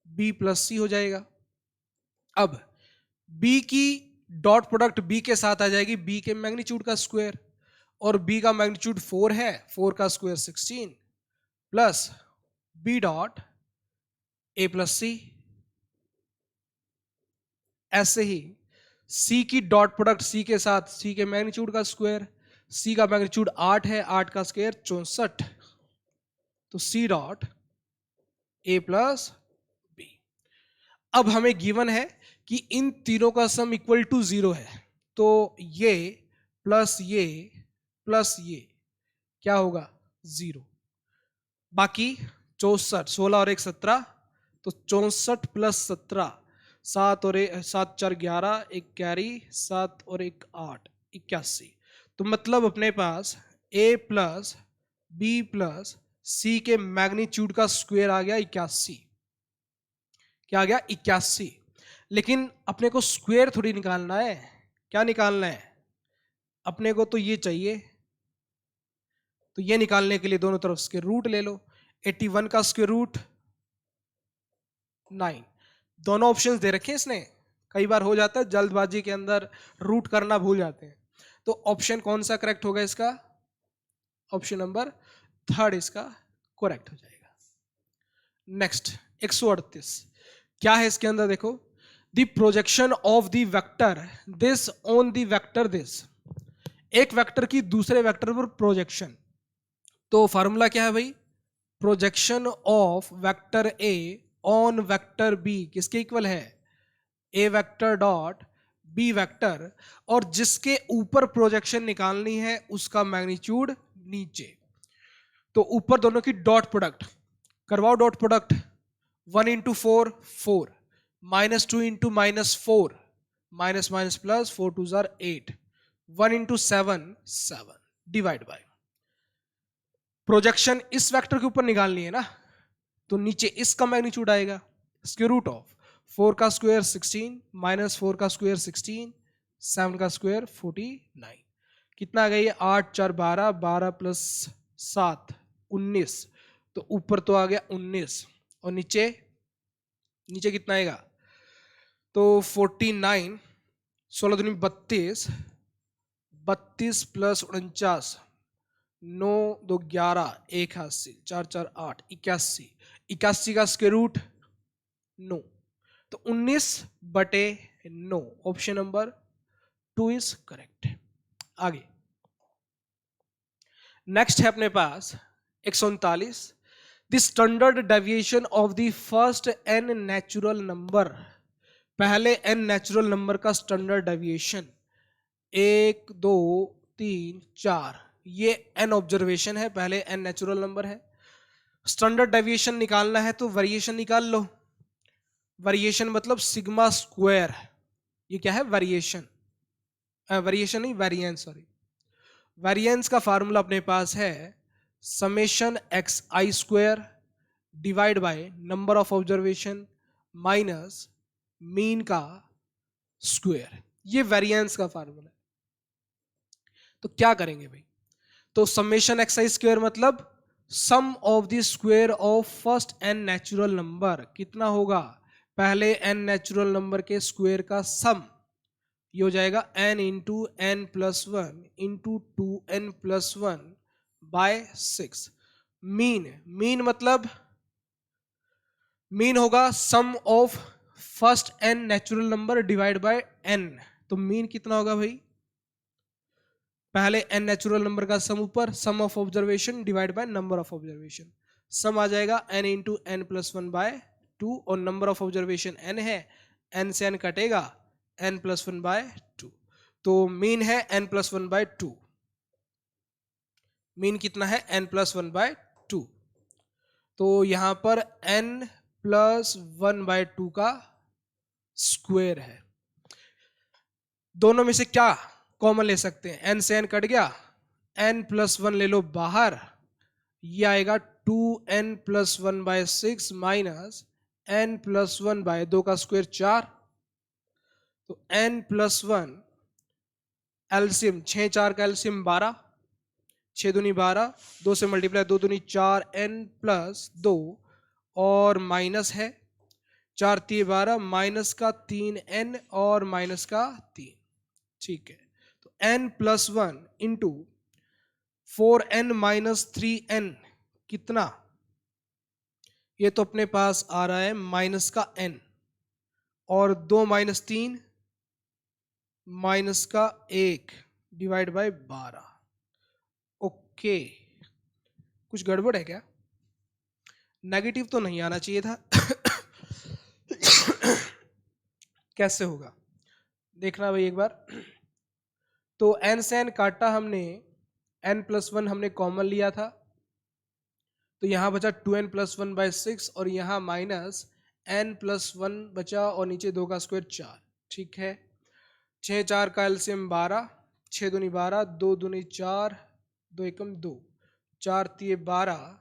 बी प्लस सी हो जाएगा। अब बी की डॉट प्रोडक्ट बी के साथ आ जाएगी बी के मैग्नीट्यूड का स्क्वायर, और बी का मैग्नीट्यूड 4 है, 4 का स्क्वायर 16 प्लस बी डॉट ए प्लस सी। ऐसे ही सी की डॉट प्रोडक्ट सी के साथ सी के मैग्नीट्यूड का स्क्वायर, सी का मैग्नीट्यूड 8 है, 8 का स्क्वायर 64, तो सी डॉट ए प्लस बी। अब हमें गिवन है कि इन तीनों का सम इक्वल टू 0 है, तो ये प्लस ये क्या होगा, 0। बाकी 64, 16 और 1 17, तो 64 प्लस 17, 7 4 11, एक कैरी, 7 और 1 8, 81। तो मतलब अपने पास a प्लस बी प्लस सी के मैग्नीट्यूड का स्क्वायर आ गया 81। क्या आ गया? 81। लेकिन अपने को स्क्वायर थोड़ी निकालना है, क्या निकालना है अपने को? तो ये चाहिए। तो ये निकालने के लिए दोनों तरफ स्क्वायर रूट ले लो। 81 का स्क्वायर रूट 9। दोनों ऑप्शंस दे रखे हैं इसने। कई बार हो जाता है जल्दबाजी के अंदर रूट करना भूल जाते हैं। तो ऑप्शन कौन सा करेक्ट होगा इसका? ऑप्शन नंबर 3 इसका करेक्ट हो जाएगा। नेक्स्ट 138 क्या है इसके अंदर? देखो, the projection of the vector this on the vector this. एक वेक्टर की दूसरे वेक्टर पर प्रोजेक्शन। तो फार्मूला क्या है भाई? Projection of vector A on vector B किसके इक्वल है? ए वेक्टर डॉट बी वेक्टर, और जिसके ऊपर प्रोजेक्शन निकालनी है उसका मैग्नीट्यूड नीचे। तो ऊपर दोनों की डॉट प्रोडक्ट करवाओ। Dot product 1 into 4 4, -2 into -4, minus minus plus, 4 2 jar 8, 1 into 7 7, divide by projection इस वेक्टर के ऊपर निकालनी है ना, तो नीचे इसका मैग्नीट्यूड आएगा। स्क्वायर रूट ऑफ 4 का स्क्वायर 16, -4 का स्क्वायर 16, 7 का स्क्वायर 49। कितना आ गया? 8 4 12, 12 प्लस 7 19। तो ऊपर तो आ गया 19, और नीचे नीचे कितना आएगा? तो 49, 16 दूनी 32, 32 प्लस 49, 9 2 11, 81, 4 4 8, 81। 81 का स्क्वायर रूट 9, तो 19/9। Option number 2 is correct. आगे नेक्स्ट है अपने पास 139, the standard deviation of the first n natural number. पहले n नेचुरल नंबर का स्टैंडर्ड डेविएशन 1 2 3 4, ये n ऑब्जर्वेशन है, पहले n नेचुरल नंबर है। स्टैंडर्ड डेविएशन निकालना है तो वेरिएशन निकाल लो। वेरिएशन मतलब सिग्मा स्क्वायर। ये क्या है? वेरिएशन। वेरिएशन नहीं, वेरिएंस, सॉरी। वेरिएंस का फार्मूला अपने पास है summation x i square divide by number of observation minus mean का स्क्वायर। ये वेरिएंस का फार्मूला है। तो क्या करेंगे भाई? तो समेशन एक्स आई स्क्वायर मतलब sum of the square of first n natural number. कितना होगा? पहले n नेचुरल नंबर के स्क्वायर का सम। ये हो जाएगा n into n plus 1 into 2n plus 1 by 6। Mean मतलब मीन होगा sum of first n natural number divide by n। तो मीन कितना होगा भाई? पहले n नेचुरल नंबर का सम ऊपर, sum of observation divide by number of observation. Sum आ जाएगा n into n plus 1 by 2, और नंबर ऑफ ऑब्जर्वेशन n है, n से n कटेगा, n प्लस 1 बाय 2। तो मीन है n प्लस 1 बाय 2। मीन कितना है? n plus 1 by 2। तो यहां पर n प्लस 1 बाय 2 का स्क्वायर है। दोनों में से क्या कॉमन ले सकते हैं? n से n कट गया, n प्लस 1 ले लो बाहर, ये आएगा 2n plus 1 by 6 minus n plus 1 by 2 का स्क्वायर 4। तो n प्लस 1 एलसीएम 6 4 का एलसीएम 12, 6 दूनी 12, 2 से मल्टीप्लाई 2 दूनी 4, n प्लस 2 और माइनस है 4 3 12, माइनस का 3n और माइनस का 3। ठीक है, तो n plus 1 into 4n minus 3n कितना? ये तो अपने पास आ रहा है माइनस का n, और 2 माइनस 3 माइनस का 1 डिवाइड बाय 12। ओके, कुछ गड़बड़ है क्या? नेगेटिव तो नहीं आना चाहिए था। कैसे होगा देखना भाई एक बार। तो n से n काटा हमने, n प्लस 1 हमने कॉमन लिया था, तो यहाँ बचा 2n+1/6 और यहाँ -n+1 बचा और नीचे 2 का स्क्वायर 4। ठीक है, 6 4 का एलसीएम 12, 6 दूनी 12, 2 दूनी 4, 2 एकम 2, 4 तिये 12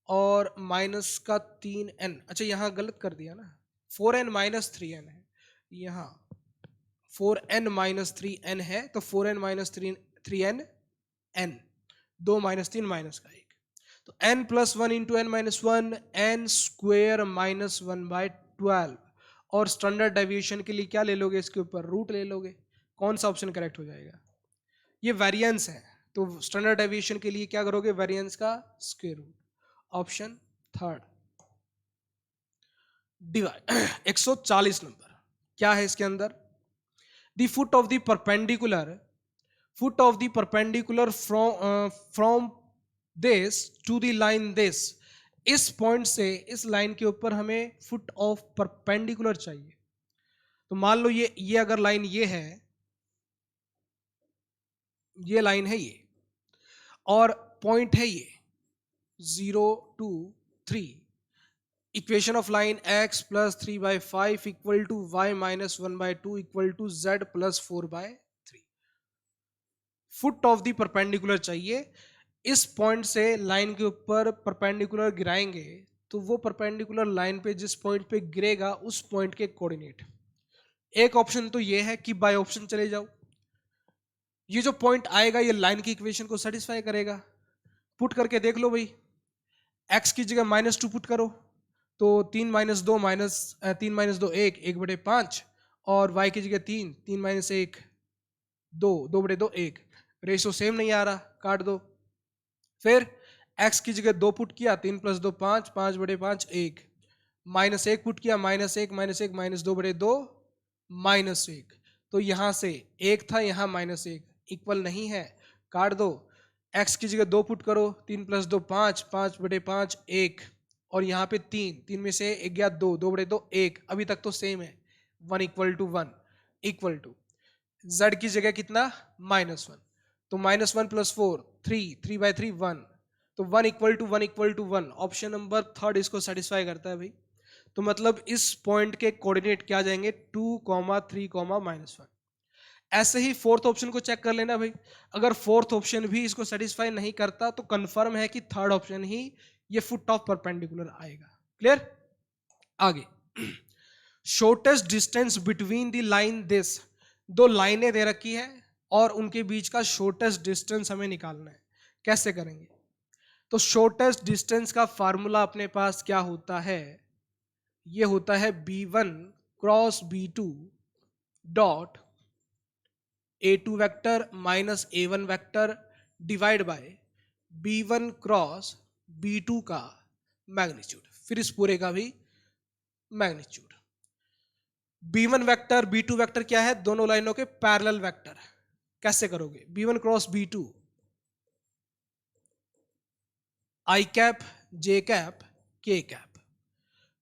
और माइनस का 3n। अच्छा यहाँ गलत कर दिया ना, 4n-3n है, यहाँ 4n-3n है, तो 4n-3n n, 2 -3 माइनस का 1, तो n+1 into n-1 n square -1/12। और स्टैंडर्ड डेविएशन के लिए क्या ले लोगे, इसके ऊपर रूट ले लोगे। कौन सा ऑप्शन करेक्ट हो जाएगा? ये वेरिएंस है, तो स्टैंडर्ड डेविएशन के लिए क्या करोगे, वेरिएंस का square root. Option third. Divide 140 नंबर क्या है इसके अंदर, the foot of the perpendicular from this to the line this. इस पॉइंट से इस लाइन के ऊपर हमें फुट ऑफ परपेंडिकुलर चाहिए। तो मान लो ये अगर लाइन ये है, ये लाइन है ये, और पॉइंट है ये 0 2 3। Equation of line x + 3/5 equal to y - 1/2 equal to z + 4/3। Foot of the perpendicular चाहिए। इस पॉइंट से लाइन के ऊपर परपेंडिकुलर गिराएंगे तो वो परपेंडिकुलर लाइन पे जिस पॉइंट पे गिरेगा उस पॉइंट के कोऑर्डिनेट। एक ऑप्शन तो ये है कि बाय ऑप्शन चले जाओ, ये जो पॉइंट आएगा ये लाइन की इक्वेशन को सेटिस्फाई करेगा। पुट करके देख लो भाई, x की जगह -2 पुट करो तो 3 - 2 1, 1/5, और y की जगह 3 3 - 1 2, 2/2 1। रेशो सेम नहीं आ रहा, काट दो। फिर x की जगह 2 पुट किया, 3 + 2 5, 5/5 1, -1 पुट किया, -1 -1 -2/2 -1। तो यहां से 1 था, यहाँ -1, इक्वल नहीं है, काट दो। x की जगह 2 पुट करो, 3 + 2 5, 5/5 1, और यहाँ पे 3, 3 में से 1 गया 2, 2/2 1। अभी तक तो सेम है, 1 = 1 इक्वल टू z की जगह कितना, -1, तो -1 + 4 3, 3/3 1, तो 1 = 1। ऑप्शन नंबर थर्ड इसको सेटिस्फाई करता है भाई। तो मतलब इस पॉइंट के कोऑर्डिनेट क्या जाएंगे, 2, 3, -1। ऐसे ही फोर्थ ऑप्शन को चेक कर लेना भाई, अगर फोर्थ ऑप्शन भी इसको सेटिस्फाई नहीं करता तो कंफर्म है कि थर्ड ऑप्शन ही ये फुट ऑफ परपेंडिकुलर आएगा। क्लियर? आगे, shortest distance between the line this. दो लाइनें दे रखी है और उनके बीच का शॉर्टेस्ट डिस्टेंस हमें निकालना है। कैसे करेंगे? तो शॉर्टेस्ट डिस्टेंस का फार्मूला अपने पास क्या होता है, ये होता है b1 cross b2 dot a2 vector minus a1 vector divide by b1 cross b2 का मैग्नीट्यूड, फिर इस पूरे का भी magnitude. b1 vector b2 vector क्या है, दोनों लाइनों के पैरेलल वेक्टर। कैसे करोगे, b1 cross b2 i cap j cap k cap.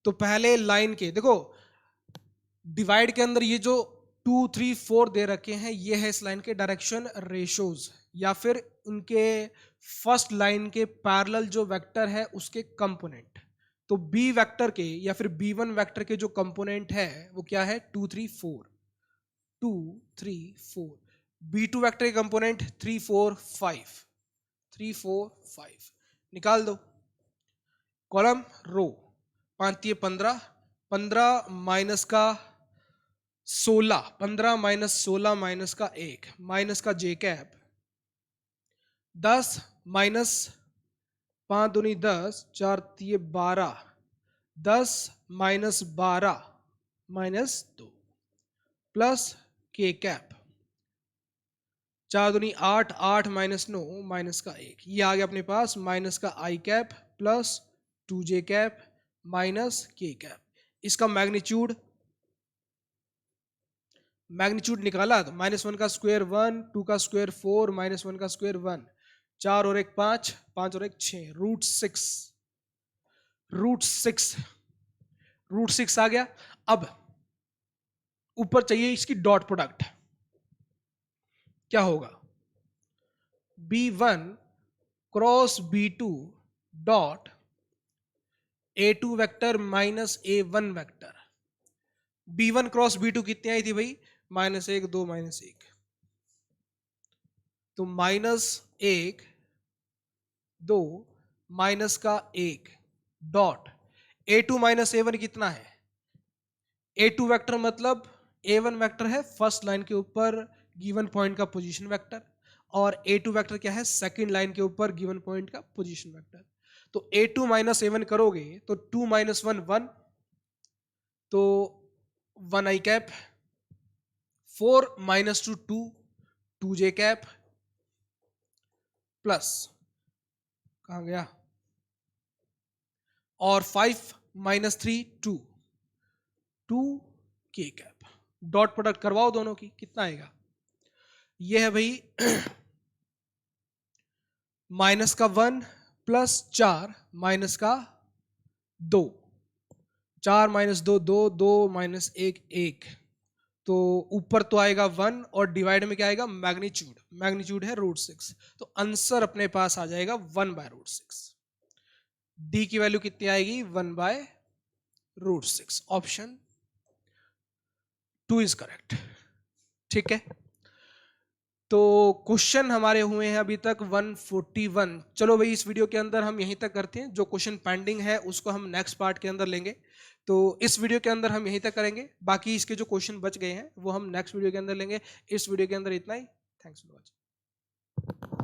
तो पहले लाइन के देखो, डिवाइड के अंदर ये जो 2 3 4 दे रखे हैं, ये है इस लाइन के डायरेक्शन रेशोज, या फिर उनके फर्स्ट लाइन के पैरेलल जो वेक्टर है उसके कंपोनेंट। तो बी वेक्टर के या फिर b1 वेक्टर के जो कंपोनेंट है वो क्या है, 2 3 4, 2 3 4। b2 वेक्टर के कंपोनेंट 3 4 5, 3 4 5 निकाल दो। कॉलम रो, 5 15, 15 माइनस का 16, 15 - 16 माइनस का 1 माइनस का जे कैप 10 माइनस 5 दूनी 10, 4 तिये 12, 10 माइनस 12 माइनस 2 प्लस के कैप 4 दूनी 8, 8 माइनस 9 माइनस का 1। ये आ गया अपने पास माइनस का i cap plus 2j cap minus k cap. इसका मैग्नीट्यूड निकाला तो -1 का स्क्वायर 1, 2 का स्क्वायर 4, -1 का स्क्वायर 1, 4 और 1 5, 5 और 1 6, रूट 6 आ गया। अब ऊपर चाहिए इसकी डॉट प्रोडक्ट, क्या होगा, b1 cross b2 dot A2 vector minus A1 vector. B1 cross B2 कितनी आई थी भाई? -1 2 -1, तो -1 2 माइनस का 1 डॉट A2 माइनस A1 कितना है? A2 वेक्टर मतलब A1 वेक्टर है फर्स्ट लाइन के ऊपर गिवन पॉइंट का पोजीशन वेक्टर, और A2 वेक्टर क्या है? सेकंड लाइन के ऊपर गिवन पॉइंट का पोजीशन वेक्टर। तो A2 माइनस A1 करोगे तो 2 माइनस 1 1, तो 1 i cap, 4 minus 2 2 2 j cap, plus कहां गया, और 5 minus 3 2 2 k cap. Dot product करवाओ दोनों की, कितना आएगा? ये है भाई माइनस का 1 प्लस 4 माइनस का 2, 4 माइनस 2 2 2 माइनस 1 1, तो ऊपर तो आएगा 1 और डिवाइड में क्या आएगा? मैग्नीट्यूड, मैग्नीट्यूड है √6, तो आंसर अपने पास आ जाएगा 1/√6। डी की वैल्यू कितनी आएगी? 1/√6। Option 2 is correct. ठीक है, तो क्वेश्चन हमारे हुए हैं अभी तक 141। चलो भाई इस वीडियो के अंदर हम यहीं तक करते हैं, जो क्वेश्चन पेंडिंग है उसको हम नेक्स्ट पार्ट के अंदर लेंगे। तो इस वीडियो के अंदर हम यहीं तक करेंगे, बाकी इसके जो क्वेश्चन बच गए हैं वो हम नेक्स्ट वीडियो के अंदर लेंगे। इस वीडियो के अंदर इतना ही। Thanks for watching.